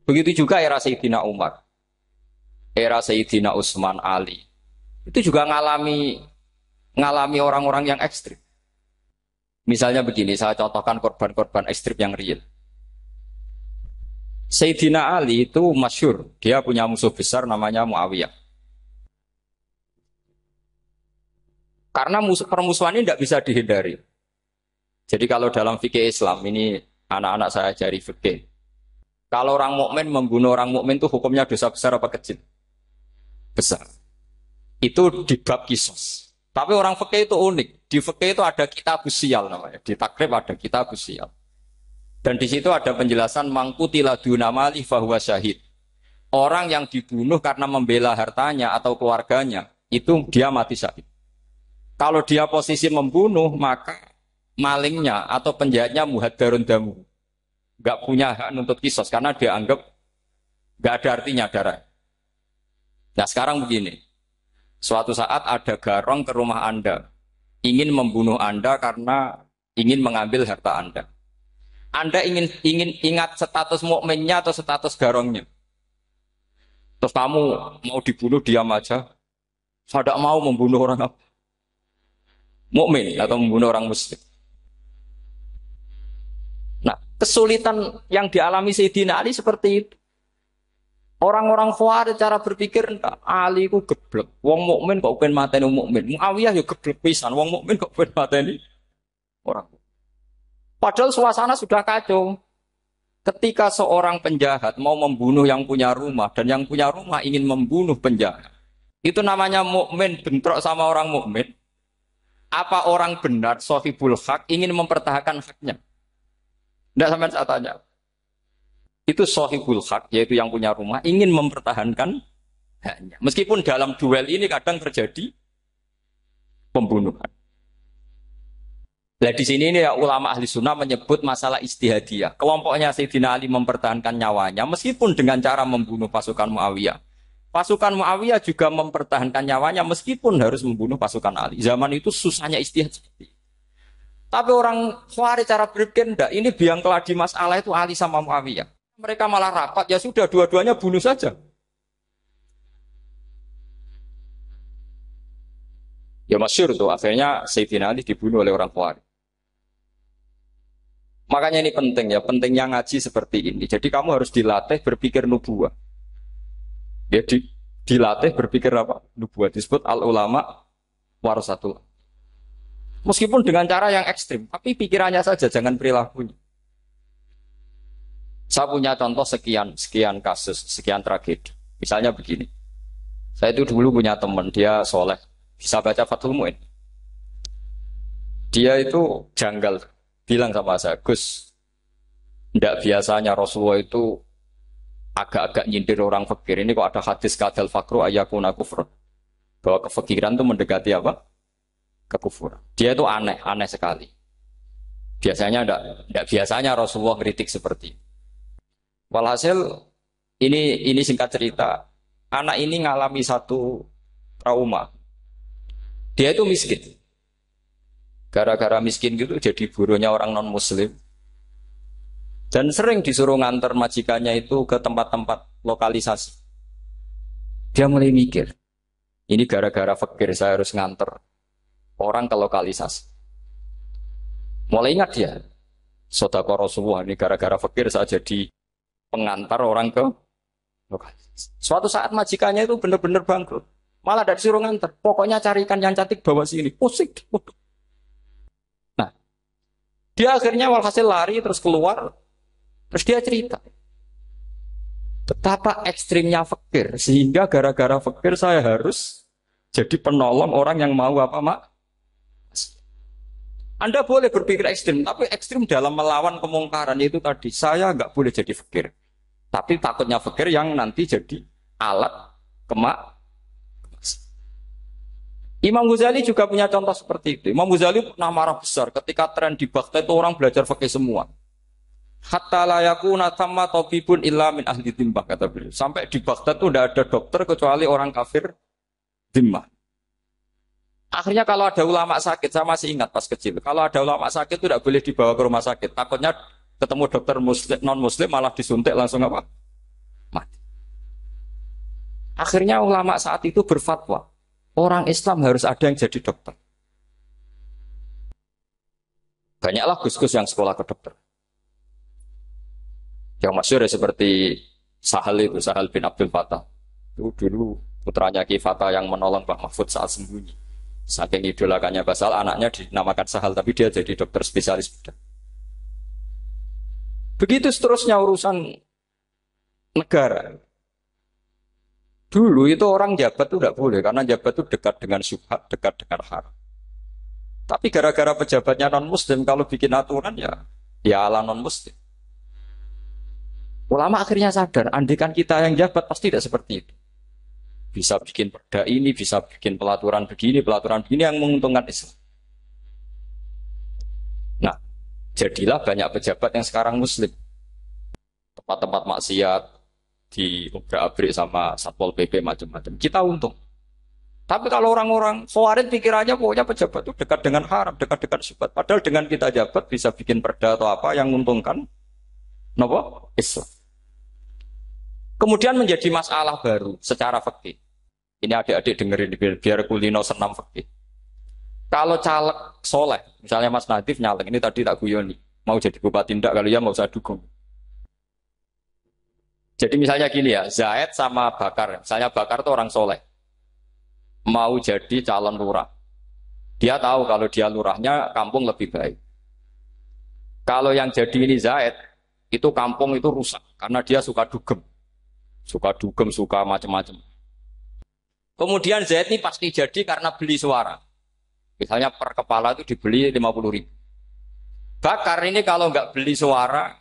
Begitu juga era Sayyidina Umar, era Sayyidina Utsman, Ali. Itu juga ngalami orang-orang yang ekstrim. Misalnya begini, saya contohkan korban-korban ekstrim yang real. Sayyidina Ali itu masyhur, dia punya musuh besar namanya Muawiyah. Karena permusuhan ini tidak bisa dihindari. Jadi kalau dalam fikih Islam ini anak-anak saya ajari fikih. Kalau orang mukmin membunuh orang mukmin itu hukumnya dosa besar apa kecil? Besar. Itu di bab kisos. Tapi orang fikih itu unik. Di fikih itu ada kitab usial namanya. Di takrib ada kitab usial. Dan di situ ada penjelasan mangkutila dunamali fahuwa syahid. Orang yang dibunuh karena membela hartanya atau keluarganya, itu dia mati syahid. Kalau dia posisi membunuh, maka malingnya atau penjahatnya muhaddarun damu. Gak punya hak nuntut kisos karena dia anggap gak ada artinya darah. Nah sekarang begini, suatu saat ada garong ke rumah Anda, ingin membunuh Anda karena ingin mengambil harta Anda. Anda ingin ingat status mukminnya atau status garongnya. Terus kamu mau dibunuh diam aja. Saya tidak mau membunuh orang mukmin atau membunuh orang muslim. Nah, kesulitan yang dialami Sayyidina Ali seperti itu. Orang-orang Khawarij cara berpikir Ali ku geblek. Wong mukmin kok pengen mateni mukmin. Muawiyah ya geblek pisan. Wong mukmin kok pengen mateni orang. Padahal suasana sudah kacau. Ketika seorang penjahat mau membunuh yang punya rumah dan yang punya rumah ingin membunuh penjahat. Itu namanya mukmin bentrok sama orang mukmin. Apa orang benar sahibul hak ingin mempertahankan haknya? Tidak sampai saya tanya. Itu sahibul hak, yaitu yang punya rumah, ingin mempertahankan haknya. Meskipun dalam duel ini kadang terjadi pembunuhan. Nah di sini ini ya, ulama ahli sunnah menyebut masalah istihadiyah. Kelompoknya Sayyidina Ali mempertahankan nyawanya, meskipun dengan cara membunuh pasukan Muawiyah. Pasukan Muawiyah juga mempertahankan nyawanya, meskipun harus membunuh pasukan Ali. Zaman itu susahnya istihad seperti itu. Tapi orang Khawarij cara berpikir enggak, ini biang keladi masalah itu Ali sama Muawiyah. Mereka malah rapat, ya sudah dua-duanya bunuh saja. Ya masyhur tuh, akhirnya Sayyidina Ali dibunuh oleh orang Khawarij. Makanya ini penting ya, pentingnya ngaji seperti ini. Jadi kamu harus dilatih berpikir nubuwah. Ya dilatih berpikir apa? Nubuwah disebut al-ulama warasatul. Meskipun dengan cara yang ekstrim, tapi pikirannya saja, jangan perilakunya. Saya punya contoh sekian kasus, sekian tragedi. Misalnya begini, saya itu dulu punya teman, dia soleh, bisa baca Fathul Mu'in. Dia itu janggal, bilang sama saya, Gus, tidak biasanya Rasulullah itu agak-agak nyindir orang fakir. Ini kok ada hadis kadal fakru ayakuna kufur. Bahwa kefakiran itu mendekati apa? Kekufuran. Dia itu aneh sekali. Biasanya tidak biasanya Rasulullah kritik seperti itu. Walhasil ini singkat cerita, anak ini ngalami satu trauma. Dia itu miskin. Gara-gara miskin gitu jadi burunya orang non muslim. Dan sering disuruh nganter majikannya itu ke tempat-tempat lokalisasi. Dia mulai mikir, ini gara-gara fakir saya harus nganter orang ke lokalisasi. Mulai ingat dia, Sodako Rasulullah ini gara-gara fakir saya jadi pengantar orang ke lokalisasi. Suatu saat majikannya itu benar-benar bangkrut. Malah dari suruh nganter. Pokoknya carikan yang cantik bawa sini. Pusing. Nah, dia akhirnya walhasil lari terus keluar. Terus dia cerita. Betapa ekstrimnya fakir. Sehingga gara-gara fakir saya harus jadi penolong orang yang mau apa mak. Anda boleh berpikir ekstrim, tapi ekstrim dalam melawan kemungkaran itu tadi. Saya nggak boleh jadi fakir. Tapi takutnya fakir yang nanti jadi alat kemak. Imam Ghazali juga punya contoh seperti itu. Imam Ghazali pernah marah besar ketika tren di Baghdad itu orang belajar fikih semua. Hatta la yakuna thamma tabibun illa min ahli dhimmah, kata beliau. Sampai di Baghdad itu tidak ada dokter kecuali orang kafir dhimmah. Akhirnya kalau ada ulama sakit, saya masih ingat pas kecil. Kalau ada ulama sakit itu tidak boleh dibawa ke rumah sakit. Takutnya ketemu dokter muslim, non muslim malah disuntik langsung apa? Akhirnya ulama saat itu berfatwa, orang Islam harus ada yang jadi dokter. Banyaklah gus-gus yang sekolah ke dokter. Yang masyhur ya seperti Sahal itu, Sahal bin Abdul Fattah. Itu dulu putranya Ki Fatah yang menolong Mbah Mahfud saat sembunyi. Saking idolakannya Basal, anaknya dinamakan Sahal, tapi dia jadi dokter spesialis bedah. Begitu seterusnya urusan negara. Dulu itu orang jabat itu tidak boleh, karena jabat itu dekat dengan syubhat, dekat dengan haram. Tapi gara-gara pejabatnya non-muslim, kalau bikin aturan ya ala non-muslim. Ulama akhirnya sadar, andikan kita yang jabat pasti tidak seperti itu. Bisa bikin perda ini, bisa bikin pelaturan begini yang menguntungkan Islam. Nah, jadilah banyak pejabat yang sekarang muslim. Tempat-tempat maksiat diobrak-abrik sama Satpol PP macam-macam. Kita untung. Tapi kalau orang-orang Khawarij pikirannya pokoknya pejabat itu dekat dengan haram, dekat dengan syubhat. Padahal dengan kita jabat bisa bikin perda atau apa yang menguntungkan Islam. Kemudian menjadi masalah baru secara fikih. Ini adik-adik dengerin biar kulino senam fikih. Kalau caleg soleh, misalnya Mas Nadif nyalek, ini tadi tak guyoni, mau jadi bupati ndak, kalau ya mau usah dukung. Jadi misalnya gini ya, Zaid sama Bakar, misalnya Bakar itu orang soleh, mau jadi calon lurah. Dia tahu kalau dia lurahnya kampung lebih baik. Kalau yang jadi ini Zaid, itu kampung itu rusak, karena dia suka dugem, suka macam-macam. Kemudian Zaid ini pasti jadi karena beli suara. Misalnya per kepala itu dibeli 50.000. Bakar ini kalau nggak beli suara,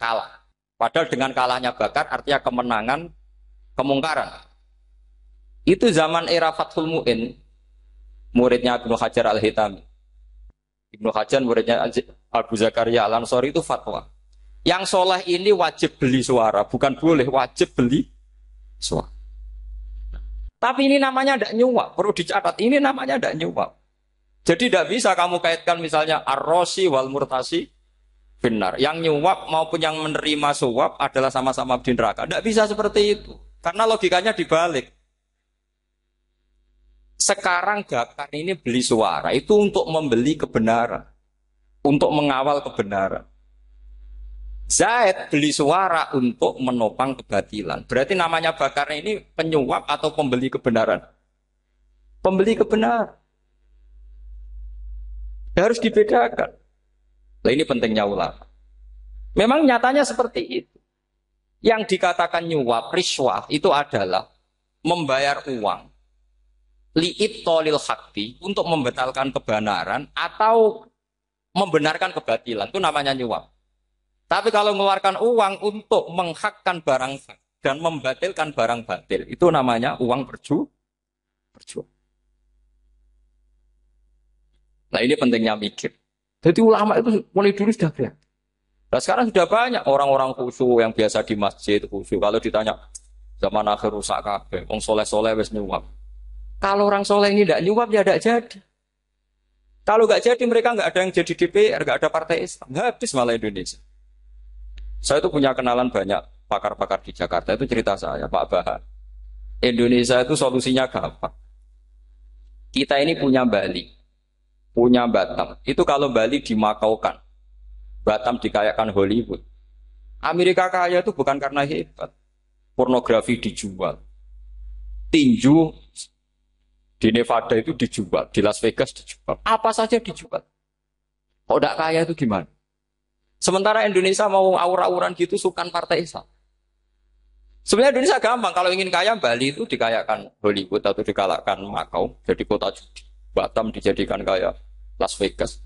kalah. Padahal dengan kalahnya Bakar artinya kemenangan, kemungkaran. Itu zaman era Fathul Mu'in, muridnya Ibnu Hajar Al-Hitami. Ibnu Hajar muridnya Abu Zakaria Al-Ansori itu fatwa. Yang soleh ini wajib beli suara, bukan boleh, wajib beli suara. Tapi ini namanya tidak nyuap, perlu dicatat. Ini namanya tidak nyuap. Jadi tidak bisa kamu kaitkan misalnya ar-rosi wal murtasi benar. Yang nyuap maupun yang menerima suap adalah sama-sama di neraka. Tidak bisa seperti itu. Karena logikanya dibalik. Sekarang Bakar ini beli suara itu untuk membeli kebenaran. Untuk mengawal kebenaran. Zaid beli suara untuk menopang kebatilan. Berarti namanya Bakar ini penyuap atau pembeli kebenaran? Pembeli kebenaran. Harus dibedakan. Nah, ini pentingnya ulama. Memang nyatanya seperti itu. Yang dikatakan nyuap, riswah itu adalah membayar uang li'ibtolil hakti untuk membatalkan kebenaran atau membenarkan kebatilan. Itu namanya nyuap. Tapi kalau mengeluarkan uang untuk menghakkan barang hak dan membatalkan barang batil, itu namanya uang berjuang. Nah ini pentingnya mikir. Jadi ulama itu mulai dulu sudah berat. Nah sekarang sudah banyak orang-orang khusyuk yang biasa di masjid khusyuk. Kalau ditanya zaman akhir rusak kabeh, wong soleh-soleh wis nyuap. Kalau orang soleh ini tidak nyuap ya tidak jadi. Kalau nggak jadi mereka nggak ada yang jadi DPR, nggak ada partai Islam, habis malah Indonesia. Saya itu punya kenalan banyak pakar-pakar di Jakarta, itu cerita saya, Pak Bahar. Indonesia itu solusinya gampang. Kita ini punya Bali, punya Batam. Itu kalau Bali dimakaukan, Batam dikayakan Hollywood. Amerika kaya itu bukan karena hebat. Pornografi dijual. Tinju di Nevada itu dijual, di Las Vegas dijual. Apa saja dijual. Kalau tidak kaya itu gimana? Sementara Indonesia mau aur-auran gitu sukan partai Islam. Sebenarnya Indonesia gampang. Kalau ingin kaya, Bali itu dikayakan Hollywood atau dikalahkan Makau. Jadi kota judi. Batam dijadikan kaya Las Vegas.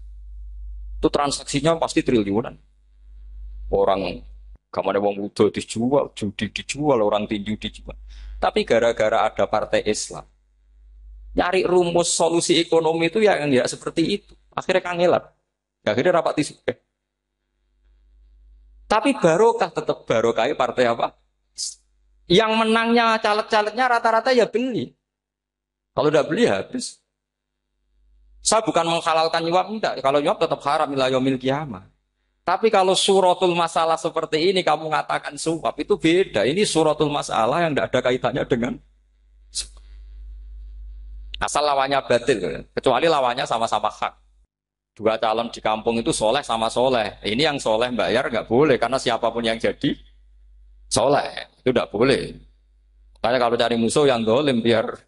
Itu transaksinya pasti triliunan. Orang kamane wong muda dijual, judi dijual, orang tinju dijual. Tapi gara-gara ada partai Islam, nyari rumus solusi ekonomi itu yang tidak seperti itu. Akhirnya kangelan. Akhirnya rapat isu. Tapi barokah tetap barokah partai apa? Yang menangnya caleg-calegnya rata-rata ya beli. Kalau tidak beli habis. Saya bukan menghalalkan nyuap, enggak. Kalau nyuap tetap haram ila yaumil qiyamah. Tapi kalau suratul masalah seperti ini kamu mengatakan suap itu beda. Ini suratul masalah yang tidak ada kaitannya dengan Asal lawannya batil, kecuali lawannya sama-sama hak. Dua calon di kampung itu soleh sama soleh. Ini yang soleh bayar nggak boleh karena siapapun yang jadi soleh itu nggak boleh. Makanya kalau cari musuh yang dolim biar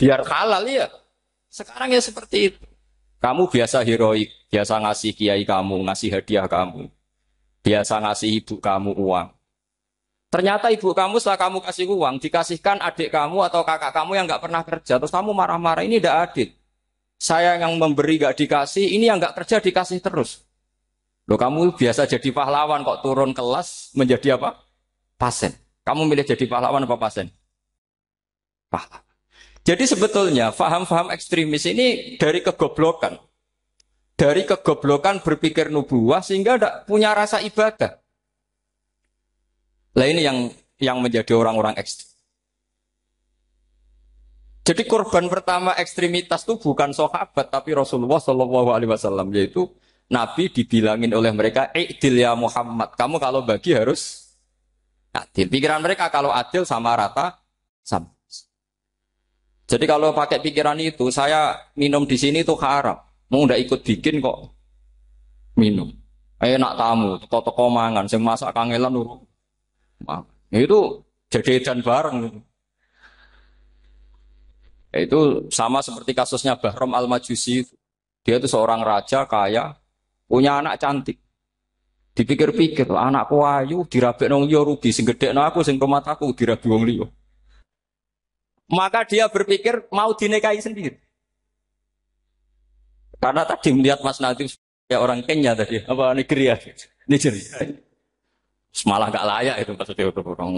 halal ya. Sekarang ya seperti itu. Kamu biasa heroik, biasa ngasih kiai kamu, ngasih hadiah kamu, biasa ngasih ibu kamu uang. Ternyata ibu kamu setelah kamu kasih uang, dikasihkan adik kamu atau kakak kamu yang nggak pernah kerja, terus kamu marah-marah, ini tidak adil. Saya yang memberi nggak dikasih, ini yang nggak kerja dikasih terus. Loh kamu biasa jadi pahlawan kok turun kelas menjadi apa? Pasien. Kamu milih jadi pahlawan apa pasien? Pahlawan. Jadi sebetulnya faham-faham ekstremis ini dari kegoblokan. Dari kegoblokan berpikir nubuah sehingga tidak punya rasa ibadah. Lah ini yang menjadi orang-orang ekstrim. Jadi korban pertama ekstremitas itu bukan sahabat tapi Rasulullah Shallallahu Alaihi Wasallam, yaitu Nabi dibilangin oleh mereka, "I'dil ya Muhammad, kamu kalau bagi harus adil." Pikiran mereka kalau adil sama rata sama. Jadi kalau pakai pikiran itu, saya minum di sini itu haram. Mau ndak ikut bikin kok minum. Enak tamu, toko-toko mangan, sing masak kangelan urut. Itu jadi edan bareng. Itu sama seperti kasusnya Bahram Al-Majusi. Dia itu seorang raja kaya, punya anak cantik. Dipikir-pikir, anakku ayu, dirabek nang liya rugi, sing gedhekno aku, sing rumah aku dirabi wong liya. Maka dia berpikir mau dinikahi sendiri. Karena tadi melihat Mas Nadiem ya orang Kenya tadi, apa Nigeria. Nigeria. Malah gak layak itu maksudnya orang.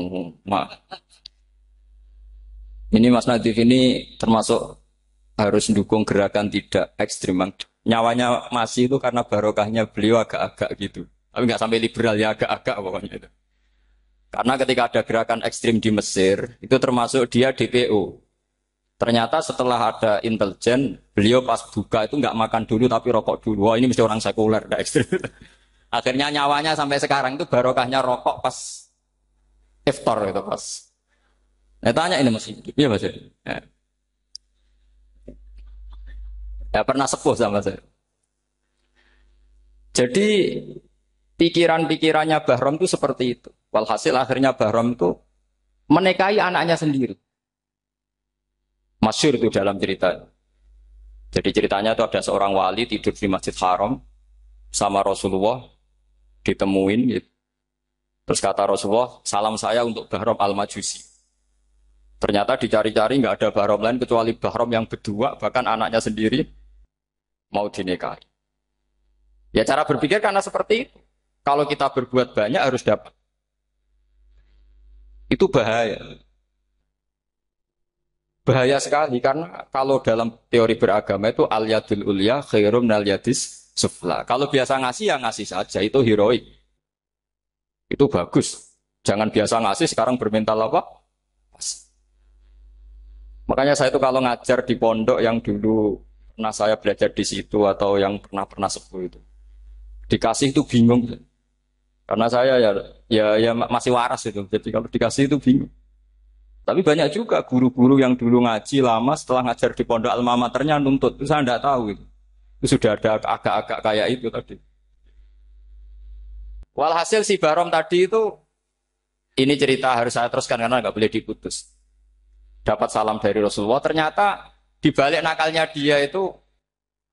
Ini Mas Nadiem ini termasuk harus mendukung gerakan tidak ekstrim. Nyawanya masih itu karena barokahnya beliau agak-agak gitu. Tapi nggak sampai liberal ya agak-agak pokoknya itu. Karena ketika ada gerakan ekstrim di Mesir, itu termasuk dia DPO. Ternyata setelah ada intelijen, beliau pas buka itu nggak makan dulu tapi rokok dulu. Wah ini mesti orang sekuler, nggak ekstrim. Akhirnya nyawanya sampai sekarang itu barokahnya rokok pas iftar itu pas. Nah, tanya ini masih hidup, iya mas. Ya pernah sepuh sama saya. Jadi pikiran-pikirannya Bahram itu seperti itu. Walhasil akhirnya Bahram itu menikahi anaknya sendiri. Masyhur itu dalam cerita. Jadi ceritanya itu ada seorang wali tidur di Masjid Haram sama Rasulullah, ditemuin gitu. Terus kata Rasulullah, salam saya untuk Bahram Al-Majusi. Ternyata dicari-cari nggak ada Bahram lain kecuali Bahram yang berdua, bahkan anaknya sendiri mau dinikahi. Ya cara berpikir karena seperti itu. Kalau kita berbuat banyak harus dapat. Itu bahaya. Bahaya sekali karena kalau dalam teori beragama itu al-yadul ulya khairum minal yadis sufla. Kalau biasa ngasih ya ngasih saja, itu heroik. Itu bagus. Jangan biasa ngasih sekarang bermental apa? Makanya saya itu kalau ngajar di pondok yang dulu pernah saya belajar di situ atau yang pernah sepuh itu. Dikasih itu bingung. Karena saya ya masih waras itu. Jadi kalau dikasih itu bingung. Tapi banyak juga guru-guru yang dulu ngaji lama setelah ngajar di pondok alma maternya nuntut. Itu saya tidak tahu itu. Itu sudah ada agak-agak kayak itu tadi. Walhasil si Barom tadi itu ini cerita harus saya teruskan karena nggak boleh diputus. Dapat salam dari Rasulullah. Ternyata di balik nakalnya dia itu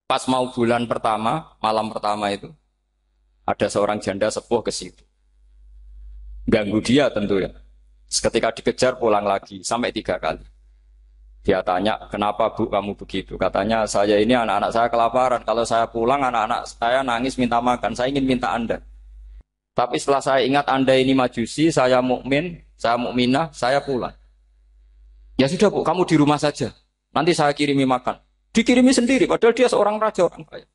pas mau bulan pertama, malam pertama itu ada seorang janda sepuh ke situ. Ganggu dia tentu ya. Ketika dikejar pulang lagi sampai 3 kali. Dia tanya, kenapa bu kamu begitu? Katanya saya ini anak-anak saya kelaparan. Kalau saya pulang anak-anak saya nangis minta makan. Saya ingin minta Anda. Tapi setelah saya ingat Anda ini majusi, saya mukmin, saya mukminah, saya pulang. Ya sudah bu, kamu di rumah saja. Nanti saya kirimi makan. Dikirimi sendiri, padahal dia seorang raja orang kaya.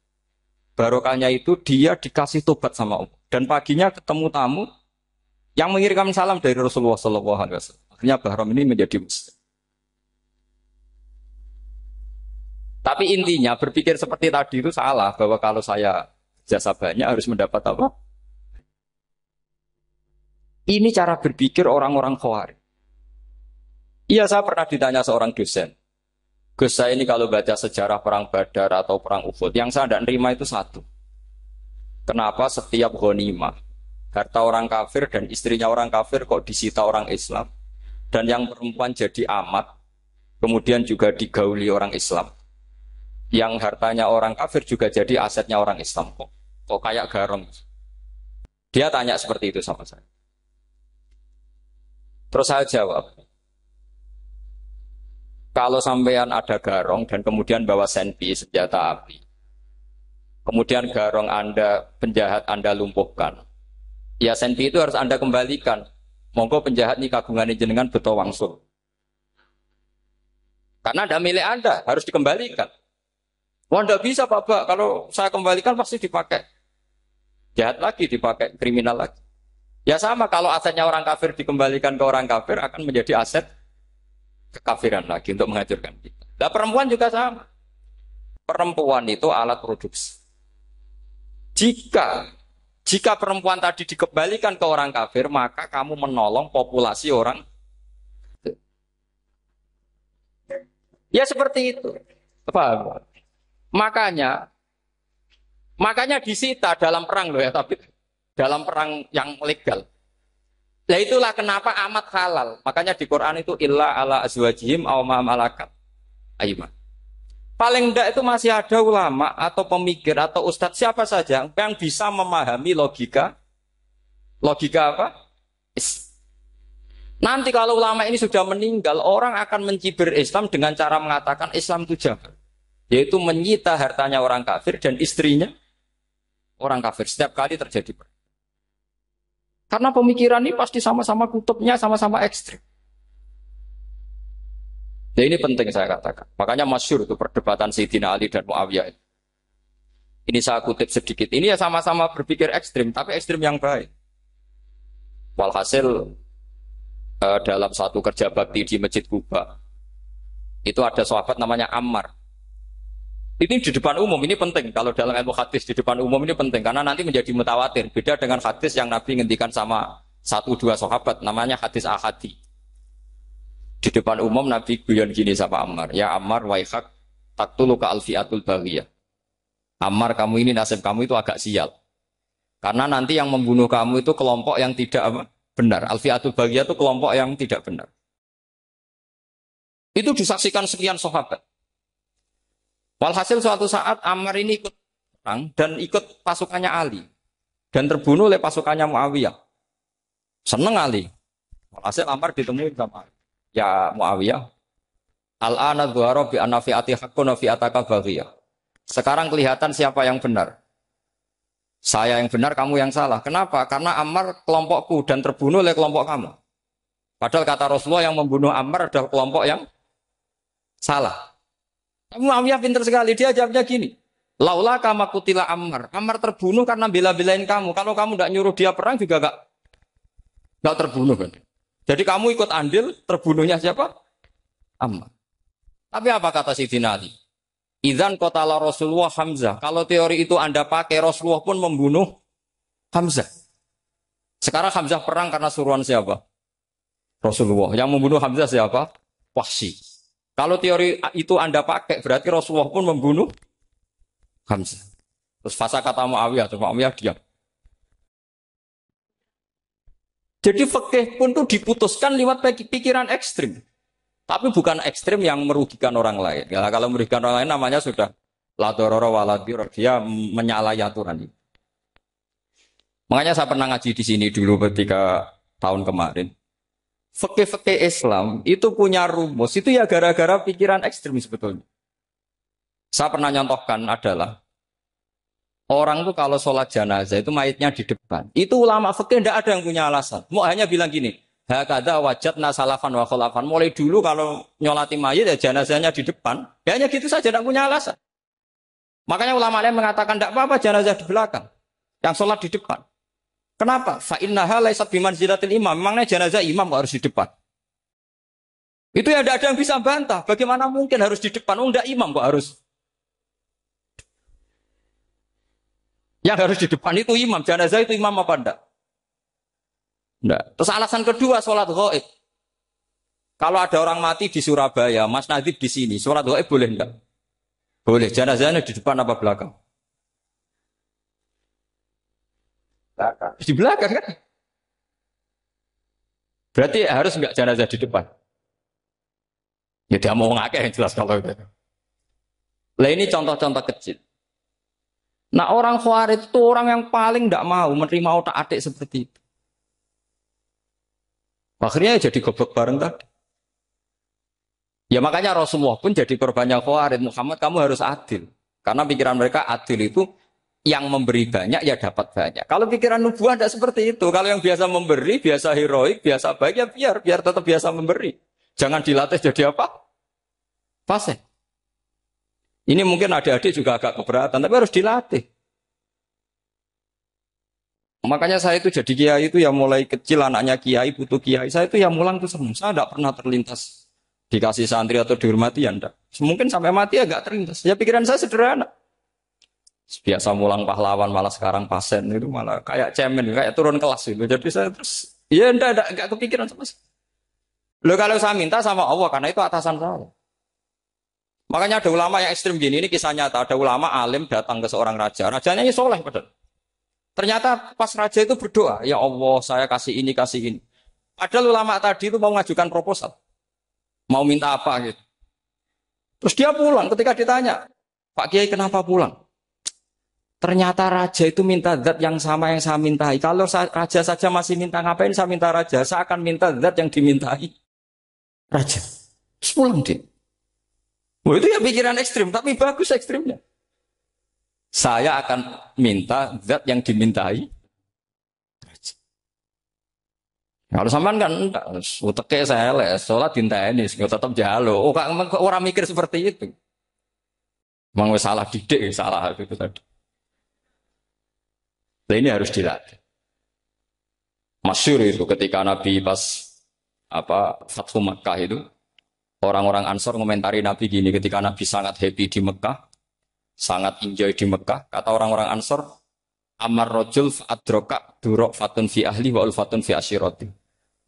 Barokahnya itu dia dikasih tobat sama Allah. Dan paginya ketemu tamu yang mengirimkan salam dari Rasulullah SAW. Akhirnya Bahram ini menjadi muslim. Tapi intinya berpikir seperti tadi itu salah. Bahwa kalau saya jasa banyak harus mendapat apa? Ini cara berpikir orang-orang Khawarij. Iya saya pernah ditanya seorang dosen. Gus, saya ini kalau baca sejarah perang Badar atau perang Uhud, yang saya tidak nerima itu satu. Kenapa setiap ghanimah, harta orang kafir dan istrinya orang kafir kok disita orang Islam, dan yang perempuan jadi amat, kemudian juga digauli orang Islam. Yang hartanya orang kafir juga jadi asetnya orang Islam. Kok kayak garong. Dia tanya seperti itu sama saya. Terus saya jawab, kalau sampean ada garong dan kemudian bawa senpi, senjata api, kemudian garong Anda, penjahat Anda lumpuhkan, ya senpi itu harus Anda kembalikan. Monggo penjahat ini kagungan jenengan beto wangsul. Karena ada milik Anda, harus dikembalikan. Wah, tidak bisa Pak, kalau saya kembalikan pasti dipakai jahat lagi, dipakai kriminal lagi. Ya sama, kalau asetnya orang kafir dikembalikan ke orang kafir akan menjadi aset kekafiran lagi untuk menghancurkan kita. Nah, perempuan juga sama. Perempuan itu alat produksi. Jika perempuan tadi dikembalikan ke orang kafir, maka kamu menolong populasi orang. Ya seperti itu. Apa? Makanya disita dalam perang loh ya, tapi dalam perang yang legal. Nah itulah kenapa amat halal. Makanya di Quran itu illa ala azwajihim aw ma malakat aiman. Paling enggak itu masih ada ulama atau pemikir atau ustadz siapa saja yang bisa memahami logika apa? Nanti kalau ulama ini sudah meninggal, orang akan mencibir Islam dengan cara mengatakan Islam itu jahat, yaitu menyita hartanya orang kafir dan istrinya orang kafir setiap kali terjadi perang. Karena pemikiran ini pasti sama-sama kutubnya, sama-sama ekstrim. Nah ini penting saya katakan. Makanya masyhur itu perdebatan Sayyidina Ali dan Muawiyah. Ini saya kutip sedikit. Ini ya sama-sama berpikir ekstrim, tapi ekstrim yang baik. Walhasil dalam satu kerja bakti di Masjid Kuba, itu ada sahabat namanya Ammar. Ini di depan umum, ini penting. Kalau dalam ilmu hadis di depan umum ini penting. Karena nanti menjadi mutawatir. Beda dengan hadis yang Nabi ngendikan sama 1-2 sahabat. Namanya hadis ahadi. Di depan umum Nabi guyon gini sama Ammar. Ya Ammar waihak taktuluka alfiatul baghiyah. Ammar, kamu ini nasib kamu itu agak sial. Karena nanti yang membunuh kamu itu kelompok yang tidak benar. Alfiatul baghiyah itu kelompok yang tidak benar. Itu disaksikan sekian sahabat. Walhasil suatu saat Ammar ini ikut perang dan ikut pasukannya Ali dan terbunuh oleh pasukannya Muawiyah. Seneng Ali. Walhasil Ammar ditemui sama ya Muawiyah. Al-ana dhuhara bi anna fi'ati haqqun wa fi'ataka baghiyah. Sekarang kelihatan siapa yang benar. Saya yang benar, kamu yang salah. Kenapa? Karena Ammar kelompokku dan terbunuh oleh kelompok kamu. Padahal kata Rasulullah yang membunuh Ammar adalah kelompok yang salah. Muawiyah pintar sekali, dia jawabnya gini. Laula kama kutila Ammar. Ammar terbunuh karena bela-belain kamu. Kalau kamu tidak nyuruh dia perang juga gak terbunuh kan. Jadi kamu ikut andil, terbunuhnya siapa? Ammar. Tapi apa kata Sayyidina Ali? Idzan qatala Rasulullah Hamzah. Kalau teori itu Anda pakai, Rasulullah pun membunuh Hamzah. Sekarang Hamzah perang karena suruhan siapa? Rasulullah. Yang membunuh Hamzah siapa? Wahsy. Kalau teori itu Anda pakai, berarti Rasulullah pun membunuh Hamzah. Terus fasa kata Muawiyah, terus Muawiyah diam. Jadi fikih pun itu diputuskan lewat pikiran ekstrim. Tapi bukan ekstrim yang merugikan orang lain. Ya, kalau merugikan orang lain namanya sudah la dororo wa la dirar. Dia menyalahi aturan ini. Makanya saya pernah ngaji di sini dulu ketika tahun kemarin. Fikih-fikih Islam itu punya rumus. Itu ya gara-gara pikiran ekstrim sebetulnya. Saya pernah nyontohkan adalah orang tuh kalau sholat jenazah itu mayitnya di depan. Itu ulama fikih tidak ada yang punya alasan. Mau hanya bilang gini, hakadha wajadna salafan wa khalafan. Mulai dulu kalau nyolati mayit ya jenazahnya di depan. Ya hanya gitu saja, tidak punya alasan. Makanya ulama lain mengatakan tidak apa-apa jenazah di belakang. Yang sholat di depan. Kenapa? Fa innaha laysat bimanzilatil imam. Memangnya jenazah imam kok harus di depan? Itu ya tidak ada yang bisa bantah. Bagaimana mungkin harus di depan? Oh, enggak imam kok harus. Yang harus di depan itu imam. Jenazah itu imam apa enggak? Enggak. Terus alasan kedua sholat ghaib. Kalau ada orang mati di Surabaya, Mas Nadib di sini, sholat gaib boleh enggak? Boleh. Jenazahnya di depan apa belakang? Belakang. Di belakang kan? Berarti harus enggak jenazah di depan? Ya dia mau ngakeh yang jelas kalau itu. Lah ini contoh-contoh kecil. Nah orang Khawarij itu orang yang paling tidak mau menerima otak-atik seperti itu. Akhirnya jadi goblok bareng tadi. Ya makanya Rasulullah pun jadi korbannya Khawarij. Muhammad kamu harus adil. Karena pikiran mereka adil itu yang memberi banyak ya dapat banyak. Kalau pikiran nubuah tidak seperti itu. Kalau yang biasa memberi, biasa heroik, biasa baik ya biar tetap biasa memberi. Jangan dilatih jadi apa? Fasih. Ini mungkin adik-adik juga agak keberatan, tapi harus dilatih. Makanya saya itu jadi kiai itu ya mulai kecil anaknya kiai, butuh kiai. Saya itu ya mulang tuh senang. Saya tidak pernah terlintas dikasih santri atau dihormati ya enggak. Mungkin sampai mati agak terlintas. Ya pikiran saya sederhana. Biasa mulang pahlawan malah sekarang pasen itu malah kayak cemen, kayak turun kelas itu. Jadi saya terus ya enggak kepikiran sama sekali. Loh kalau saya minta sama Allah karena itu atasan saya. Makanya ada ulama yang ekstrim gini, ini kisah nyata. Ada ulama alim datang ke seorang raja. Rajanya ini soleh padahal. Ternyata pas raja itu berdoa, ya Allah saya kasih ini, kasih ini. Padahal ulama tadi itu mau ngajukan proposal. Mau minta apa gitu. Terus dia pulang ketika ditanya, Pak Kiai kenapa pulang? Ternyata raja itu minta zat yang sama yang saya mintai. Kalau raja saja masih minta, ngapain saya minta raja? Saya akan minta zat yang dimintai raja. Terus pulang dia. Oh, itu ya pikiran ekstrim, tapi bagus ekstrimnya. Saya akan minta zat yang dimintai. Kalau sampean kan uteke saya les, sholat dinteni, tetap jalo. Oh, orang mikir seperti itu. Memang salah didik, salah itu tadi. Nah, ini harus dilatih. Masyhur itu ketika Nabi pas Fathu Makkah itu, orang-orang Ansor komentari Nabi gini ketika Nabi sangat happy di Mekah, sangat enjoy di Mekah. Kata orang-orang Ansor, Amar rojul fa'adroka durok fatun fi ahli wa ulfatun fi asyiroti.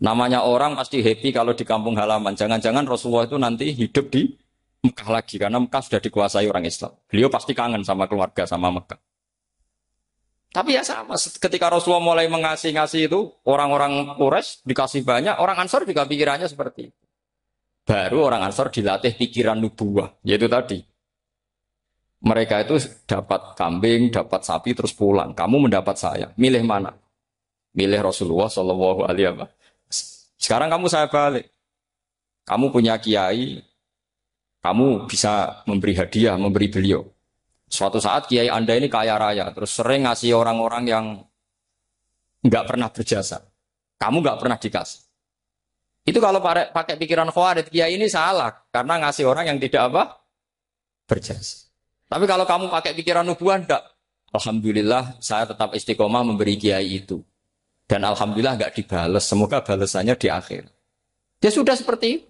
Namanya orang pasti happy kalau di kampung halaman. Jangan-jangan Rasulullah itu nanti hidup di Mekah lagi. Karena Mekah sudah dikuasai orang Islam. Beliau pasti kangen sama keluarga, sama Mekah. Tapi ya sama, ketika Rasulullah mulai ngasih itu, orang-orang Quraisy dikasih banyak, orang Ansor juga pikirannya seperti itu. Baru orang Ansor dilatih pikiran nubuwah, yaitu tadi. Mereka itu dapat kambing, dapat sapi, terus pulang. Kamu mendapat saya. Milih mana? Milih Rasulullah Shallallahu Alaihi Wasallam. Sekarang kamu saya balik. Kamu punya kiai, kamu bisa memberi hadiah, memberi beliau. Suatu saat kiai Anda ini kaya raya, terus sering ngasih orang-orang yang nggak pernah berjasa. Kamu nggak pernah dikasih. Itu kalau pakai pikiran Khawarij, kiai ini salah karena ngasih orang yang tidak berjasa. Tapi kalau kamu pakai pikiran nubuah, enggak. Alhamdulillah saya tetap istiqomah memberi kiai itu. Dan alhamdulillah enggak dibales. Semoga balasannya di akhir. Ya sudah seperti itu.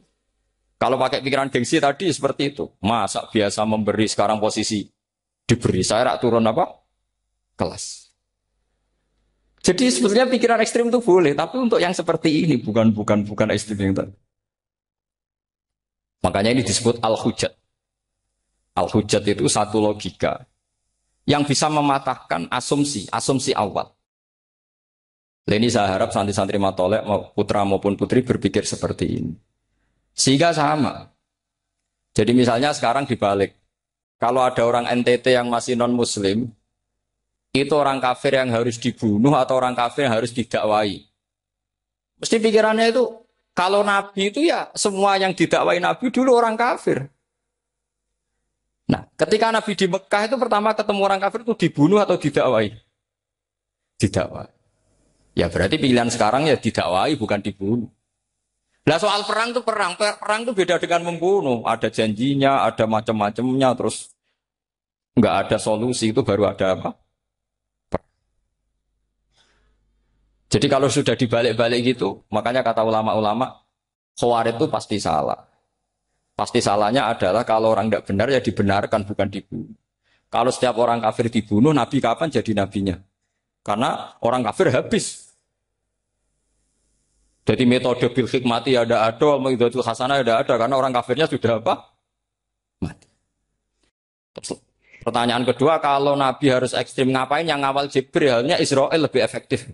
Kalau pakai pikiran gengsi tadi seperti itu. Masa biasa memberi sekarang posisi diberi. Saya rak turun kelas. Jadi sebetulnya pikiran ekstrim itu boleh. Tapi untuk yang seperti ini bukan ekstrim yang tadi. Makanya ini disebut al-hujat. Al-hujat itu satu logika yang bisa mematahkan asumsi awal. Ini saya harap santri-santri matolek, putra maupun putri berpikir seperti ini. Sehingga sama. Jadi misalnya sekarang dibalik. Kalau ada orang NTT yang masih non-muslim, itu orang kafir yang harus dibunuh atau orang kafir yang harus didakwai. Mesti pikirannya itu, kalau Nabi itu ya semua yang didakwai Nabi dulu orang kafir. Nah, ketika Nabi di Mekah itu pertama ketemu orang kafir itu dibunuh atau didakwai? Didakwai. Ya berarti pilihan sekarang ya didakwai bukan dibunuh. Nah soal perang itu perang itu beda dengan membunuh. Ada janjinya, ada macam-macamnya, terus nggak ada solusi itu baru ada apa? Jadi kalau sudah dibalik-balik gitu, makanya kata ulama-ulama, Khawarij itu pasti salah. Pasti salahnya adalah kalau orang tidak benar ya dibenarkan bukan dibunuh. Kalau setiap orang kafir dibunuh, Nabi kapan jadi nabinya? Karena orang kafir habis. Jadi metode bil hikmati ya ada, metode hasanah ya ada, karena orang kafirnya sudah apa? Mati. Terus, pertanyaan kedua, kalau Nabi harus ekstrim ngapain yang ngawal Jibril? Halnya Israel lebih efektif.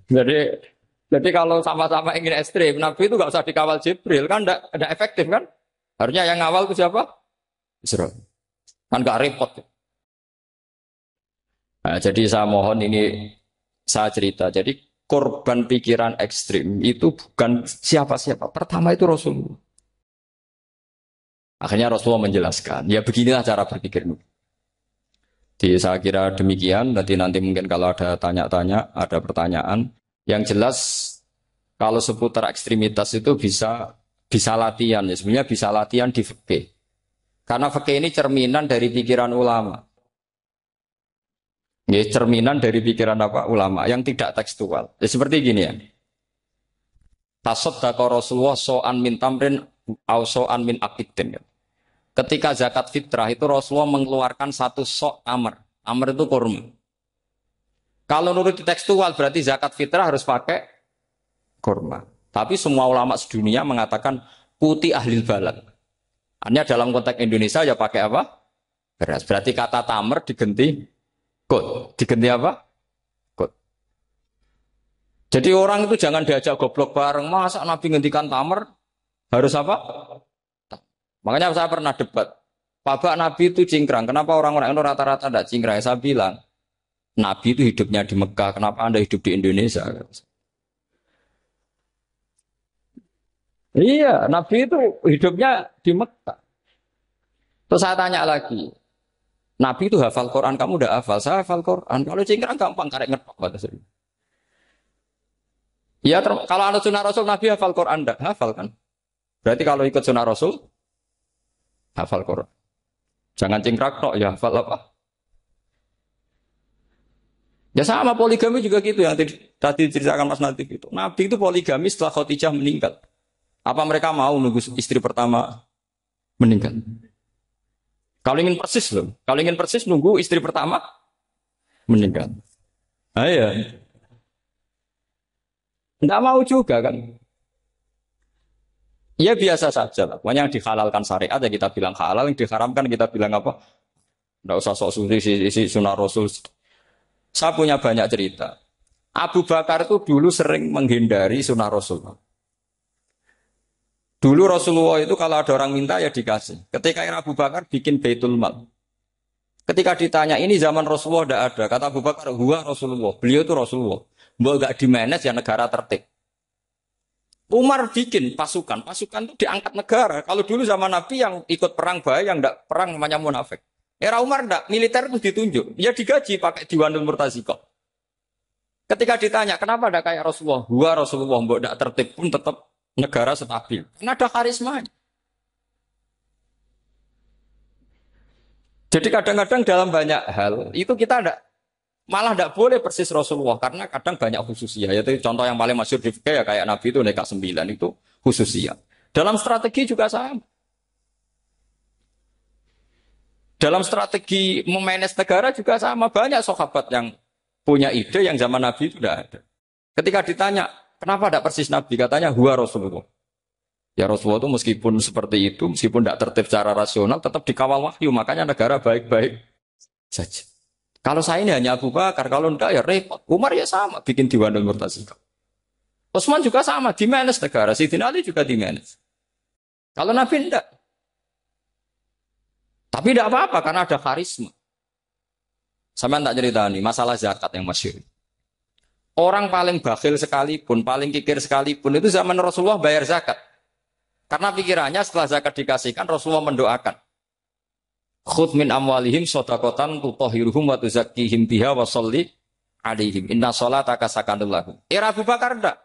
Jadi kalau sama-sama ingin ekstrim, Nabi itu nggak usah dikawal Jibril, kan enggak efektif kan? Harusnya yang ngawal itu siapa? Israel. Kan nggak repot. Nah, jadi saya mohon ini saya cerita. Jadi korban pikiran ekstrim itu bukan siapa-siapa. Pertama itu Rasulullah. Akhirnya Rasulullah menjelaskan, ya beginilah cara berpikir. Jadi saya kira demikian. Nanti mungkin kalau ada tanya-tanya, ada pertanyaan. Yang jelas kalau seputar ekstremitas itu bisa latihan. Ya sebenarnya bisa latihan di fikih. Karena fikih ini cerminan dari pikiran ulama. Ya, cerminan dari pikiran apa ulama yang tidak tekstual. Ya, seperti gini ya. Tasaddaqa Rasulullah so'an min tamrin au so'an min aqidin. Ketika zakat fitrah itu Rasulullah mengeluarkan satu sok amr. Amr itu kurma. Kalau menurut tekstual berarti zakat fitrah harus pakai kurma. Tapi semua ulama sedunia mengatakan putih ahli balad. Hanya dalam konteks Indonesia ya pakai apa? Beras. Berarti kata tamr diganti kot. Diganti apa? Kot. Jadi orang itu jangan diajak goblok bareng. Masa Nabi ngendikan tamr harus apa? Makanya saya pernah debat. Pak Nabi itu cingkrang. Kenapa orang-orang itu rata-rata tidak cingkrang? Saya bilang, Nabi itu hidupnya di Mekah. Kenapa Anda hidup di Indonesia? Iya, Nabi itu hidupnya di Mekah. Terus saya tanya lagi, Nabi itu hafal Quran, kamu udah hafal? Saya hafal Quran. Kalau cingkrang gampang, karek ngetok. Ya, kalau ada sunnah Rasul, Nabi hafal Quran, enggak? Hafal kan? Berarti kalau ikut sunnah Rasul, hafal Quran. Jangan cingkrak tok, ya hafal apa? Ya sama poligami juga gitu yang tadi diceritakan Mas Natif itu. Nabi itu poligami setelah Khadijah meninggal. Apa mereka mau nunggu istri pertama meninggal? Kalau ingin persis loh. Kalau ingin persis nunggu istri pertama meninggal. Ah ya. Enggak mau juga kan. Ya biasa saja lah. Pokoknya yang dihalalkan syariat ya kita bilang halal, yang diharamkan kita bilang apa? Enggak usah sok suci isi sunnah Rasul. Saya punya banyak cerita. Abu Bakar itu dulu sering menghindari sunnah Rasul. Dulu Rasulullah itu kalau ada orang minta ya dikasih. Ketika Abu Bakar bikin Baitul Mal. Ketika ditanya ini zaman Rasulullah tidak ada. Kata Abu Bakar, huwa Rasulullah. Beliau itu Rasulullah. Mau gak di-manage ya negara tertib. Umar bikin pasukan itu diangkat negara. Kalau dulu zaman Nabi yang ikut perang bahaya, yang tidak perang namanya munafik. Era Umar tidak, militer itu ditunjuk. Ya digaji pakai Diwanul Murtaziko. Ketika ditanya, kenapa tidak kayak Rasulullah? Huwa Rasulullah, mbok tidak tertib pun tetap negara stabil. Karena ada karisma. Jadi kadang-kadang dalam banyak hal, itu kita malah tidak boleh persis Rasulullah karena kadang banyak khususnya. Yaitu contoh yang paling masyhur di fikih ya kayak Nabi itu nikah 9 itu khususnya. Dalam strategi juga sama. Dalam strategi memanage negara juga sama. Banyak sahabat yang punya ide yang zaman Nabi itu tidak ada. Ketika ditanya, kenapa tidak persis Nabi? Katanya huwa Rasulullah. Ya Rasulullah itu meskipun seperti itu, meskipun tidak tertib secara rasional, tetap dikawal wahyu. Makanya negara baik-baik saja. Kalau saya ini hanya Abu Bakar, kalau enggak ya repot. Umar ya sama, bikin Diwanul Murtaziko. Utsman juga sama, di-manage negara. Sayyidina Ali juga di-manage. Kalau Nabi enggak. Tapi tidak apa-apa, karena ada karisma. Sama tak cerita nih, masalah zakat yang masyhur. Orang paling bakhil sekalipun, paling kikir sekalipun, itu zaman Rasulullah bayar zakat. Karena pikirannya setelah zakat dikasihkan, Rasulullah mendoakan. Khudh min amwalihim shadaqatan tutahhiruhum wa tuzakkihim biha wa sholli alaihim. Inna sholataka sakanul lahum. Era Abu Bakar enggak.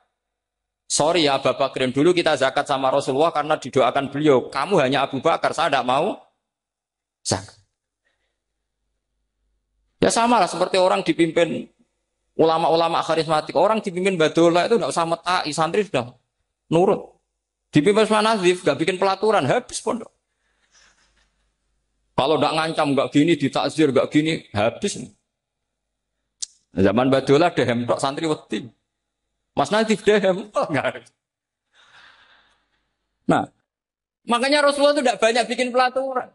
Sorry ya Abu Bakar, dulu kita zakat sama Rasulullah karena didoakan beliau. Kamu hanya Abu Bakar, saya tidak mau zakat. Ya sama lah seperti orang dipimpin ulama-ulama karismatik. Orang dipimpin Badola itu tidak usah metai, santri sudah nurut. Dipimpin Manazif, gak bikin pelaturan, habis pondok. Kalau tidak ngancam, gak gini, ditakzir, gak gini, habis. Zaman Badola dehem tok santri wedi. Mas Nadif dehem. Oh, enggak. Nah, makanya Rasulullah itu tidak banyak bikin pelaturan.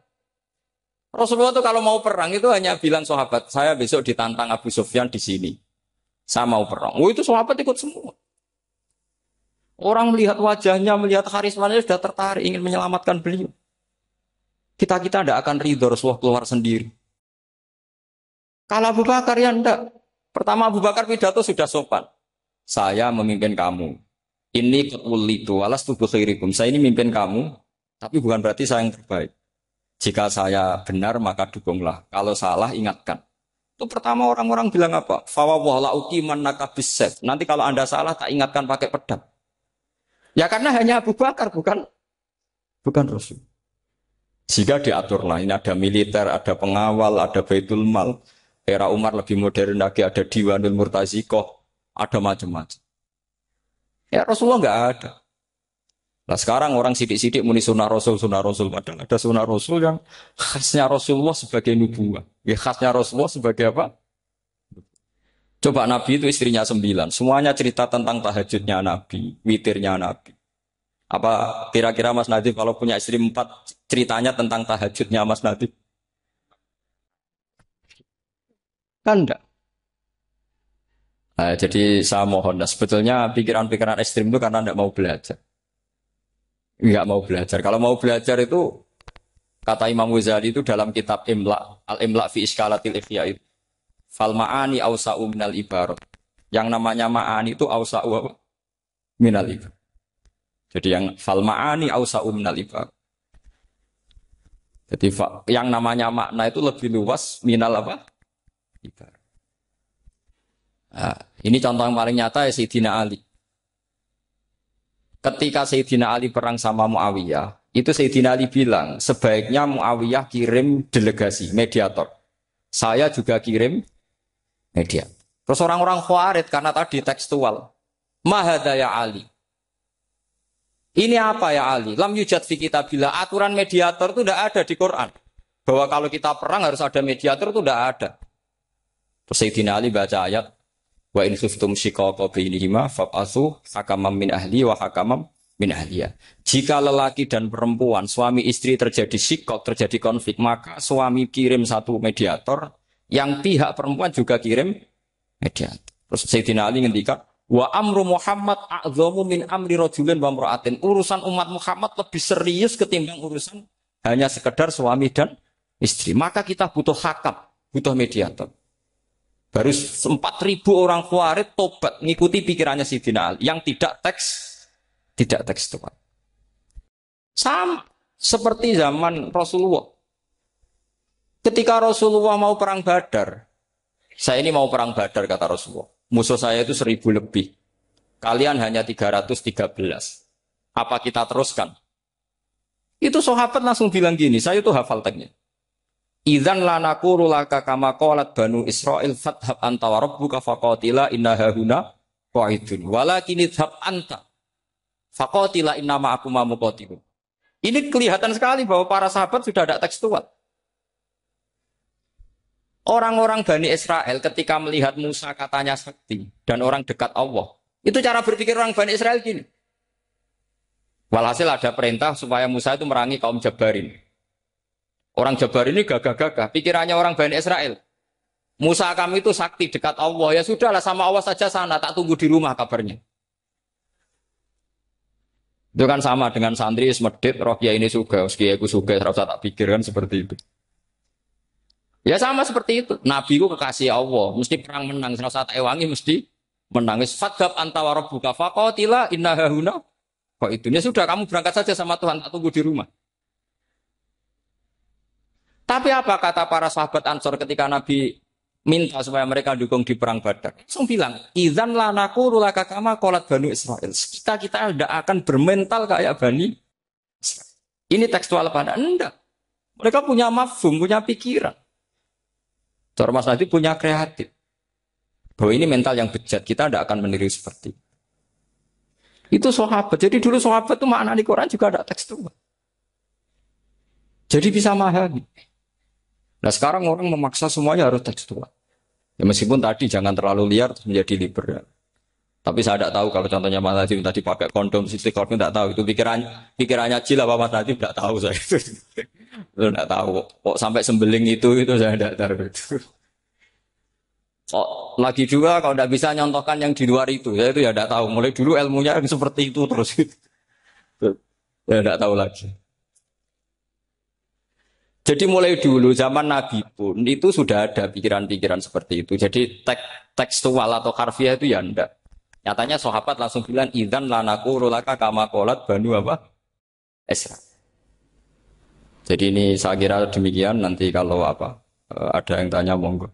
Rasulullah itu kalau mau perang itu hanya bilang sahabat, saya besok ditantang Abu Sufyan di sini. Saya mau perang. Oh itu sahabat ikut semua. Orang melihat wajahnya, melihat karismanya sudah tertarik ingin menyelamatkan beliau. Kita tidak akan ridho Rasulullah keluar sendiri. Kalau Abu Bakar ya enggak. Pertama Abu Bakar pidato sudah sopan. Saya memimpin kamu. Ini ketulitu alas tubuh khairikum. Saya ini memimpin kamu, tapi bukan berarti saya yang terbaik. Jika saya benar maka dukunglah. Kalau salah ingatkan. Itu pertama orang-orang bilang apa? Fawwala uqiman nakabisef. Nanti kalau Anda salah tak ingatkan pakai pedang. Ya karena hanya Abu Bakar bukan Rasul. Jika diaturlah ini ada militer, ada pengawal, ada Baitul Mal. Era Umar lebih modern lagi ada Diwanul Murtazikoh, ada macam-macam. Ya Rasulullah enggak ada. Nah sekarang orang sidik-sidik muni sunnah Rasul. Padahal ada sunnah Rasul yang khasnya Rasulullah sebagai nubuah. Ya khasnya Rasulullah sebagai apa? Coba Nabi itu istrinya 9. Semuanya cerita tentang tahajudnya Nabi, witirnya Nabi. Apa kira-kira Mas Nadif kalau punya istri 4 ceritanya tentang tahajudnya Mas Nadif? Kan enggak. Nah, jadi saya mohon, nah, sebetulnya pikiran-pikiran ekstrim itu karena enggak mau belajar. Enggak mau belajar. Kalau mau belajar itu kata Imam Ghazali itu dalam kitab Imla, Al-Imla fi Iskalatil Ikhya itu. Fal ma'ani awsa'u minal ibarat. Yang namanya ma'ani itu awsa'u minal ibarat. Jadi yang fal ma'ani awsa'u minal ibarat. Jadi yang namanya makna itu lebih luas minal apa? Ibarat. Nah, ini contoh yang paling nyata ya Sayyidina Ali. Ketika Sayyidina Ali perang sama Muawiyah, itu Sayyidina Ali bilang, sebaiknya Muawiyah kirim delegasi, mediator. Saya juga kirim mediator. Terus orang-orang Khawarij karena tadi tekstual. Mahada ya Ali. Ini apa ya Ali? Lam yujad fi kitabillah. Aturan mediator itu tidak ada di Quran. Bahwa kalau kita perang harus ada mediator itu tidak ada. Terus Sayyidina Ali baca ayat. Wa in khiftum shiqaqa bainihima fab'atsu hakaman min ahli wa hakaman min ahliya. Jika lelaki dan perempuan, suami istri terjadi shiqaq, terjadi konflik, maka suami kirim satu mediator, yang pihak perempuan juga kirim mediator. Terus Sayyidina Ali ngendikan, wa amru Muhammad a'dhamu min amri rajulin wa imra'atin. Urusan umat Muhammad lebih serius ketimbang urusan hanya sekedar suami dan istri. Maka kita butuh hakam, butuh mediator. Baru 4.000 orang Khawarij tobat ngikuti pikirannya Sayyidina Ali yang tidak tekstual. Sama seperti zaman Rasulullah. Ketika Rasulullah mau perang Badar, saya ini mau perang Badar kata Rasulullah. Musuh saya itu 1.000 lebih. Kalian hanya 313. Apa kita teruskan? Itu sahabat langsung bilang gini, saya itu hafal teksnya. Idzan lanaqulu laka kama qalat banu Israil fathab anta wa rabbuka faqatila inna hahuna qa'idun walakin idhab anta faqatila inna ma'akum muqatilun. Ini kelihatan sekali bahwa para sahabat sudah ada tekstual. Orang-orang Bani Israel ketika melihat Musa katanya sakti dan orang dekat Allah, itu cara berpikir orang Bani Israel gini. Walhasil ada perintah supaya Musa itu merangi kaum Jabarin. Orang Jabar ini gagah-gagah. Pikirannya orang Bani Israel. Musa kami itu sakti dekat Allah. Ya sudahlah sama Allah saja sana. Tak tunggu di rumah kabarnya. Itu kan sama dengan santri semedit. Roh kiai ini suga. Kiai aku suga. Terus tak pikirkan seperti itu. Ya sama seperti itu. Nabi ku kekasih Allah. Mesti perang menang. Terus tak ewangi mesti menangis. Fadhab anta wa rabbuka faqatila inna hahuna. Kok itu? Ya sudah kamu berangkat saja sama Tuhan. Tak tunggu di rumah. Tapi apa kata para sahabat Ansor ketika Nabi minta supaya mereka dukung di perang Badar? Langsung bilang, idzan lanaku laka kama qalat Bani Israil. Kita tidak akan bermental kayak Bani Israil. Ini tekstual apa? Enggak. Mereka punya mafhum, punya pikiran. Cara Mas Nadi punya kreatif. Bahwa ini mental yang bejat, kita tidak akan meniru seperti itu sahabat. Jadi dulu sahabat itu makna di Quran juga ada tekstual. Jadi bisa memahami. Nah sekarang orang memaksa semuanya harus tekstual. Ya meskipun tadi jangan terlalu liar terus menjadi liberal. Tapi saya tidak tahu kalau contohnya Mas Nadiem tadi pakai kondom, sisi kondom tidak tahu itu pikirannya Jil apa Mas Nadiem tidak tahu saya itu tidak tahu. Kok sampai sembeling itu saya tidak tahu itu. Oh, lagi juga kalau tidak bisa nyontohkan yang di luar itu, ya itu ya tidak tahu. Mulai dulu ilmunya yang seperti itu terus itu. Ya tidak tahu lagi. Jadi mulai dulu zaman Nabi pun itu sudah ada pikiran-pikiran seperti itu. Jadi tekstual atau harfiah itu ya enggak. Nyatanya sahabat langsung bilang idzan lanaku rolaka kama qalat banu apa? Esra. Jadi ini saya kira demikian nanti kalau apa ada yang tanya monggo.